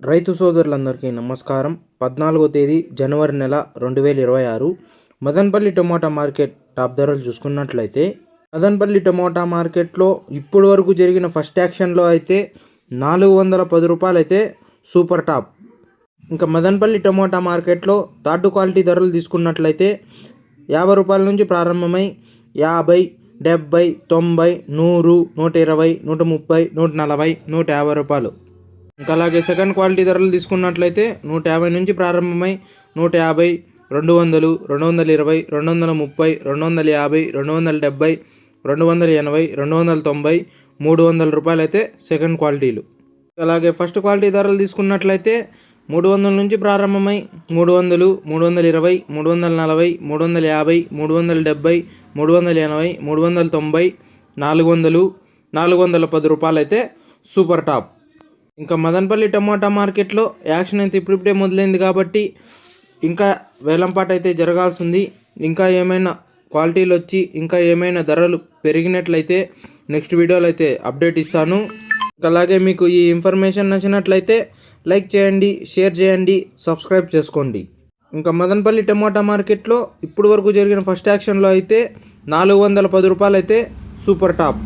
రైతు సోదరులందరికీ నమస్కారం. 14వ తేదీ జనవరి నెల 2026 మదనపల్లి టమోటా మార్కెట్ టాప్ ధరలు చూసుకున్నట్లయితే మదనపల్లి టమోటా మార్కెట్లో ఇప్పటి వరకు జరిగిన ఫస్ట్ యాక్షన్లో అయితే 410 రూపాయలు అయితే సూపర్ టాప్. ఇంకా మదనపల్లి టమోటా మార్కెట్లో థర్డ్ క్వాలిటీ ధరలు తీసుకున్నట్లయితే 50 రూపాయల నుంచి ప్రారంభమై 50, 70, 90, 100, 120, 130, 140, 150 రూపాయలు. ఇంకా అలాగే సెకండ్ క్వాలిటీ ధరలు తీసుకున్నట్లయితే 150 నుంచి ప్రారంభమై 150, 200, 220, 230, 250, 270, 280, 290, 300 రూపాయలు అయితే సెకండ్ క్వాలిటీలు. అలాగే ఫస్ట్ క్వాలిటీ ధరలు తీసుకున్నట్లయితే 300 నుంచి ప్రారంభమై 300, 320, 340, 350, 370, 380, 390, 400, 410 రూపాయలు అయితే సూపర్ టాప్. ఇంకా మదనపల్లి టమోటా మార్కెట్లో యాక్షన్ అయితే ఇప్పుడిప్పుడే మొదలైంది కాబట్టి ఇంకా వేలంపాట అయితే జరగాల్సి ఉంది. ఇంకా ఏమైనా క్వాలిటీలు వచ్చి ఇంకా ఏమైనా ధరలు పెరిగినట్లయితే నెక్స్ట్ వీడియోలో అయితే అప్డేట్ ఇస్తాను. అలాగే మీకు ఈ ఇన్ఫర్మేషన్ నచ్చినట్లయితే లైక్ చేయండి, షేర్ చేయండి, సబ్స్క్రైబ్ చేసుకోండి. ఇంకా మదనపల్లి టమోటా మార్కెట్లో ఇప్పుడు వరకు జరిగిన ఫస్ట్ యాక్షన్లో అయితే 410 రూపాయలు అయితే సూపర్ టాప్.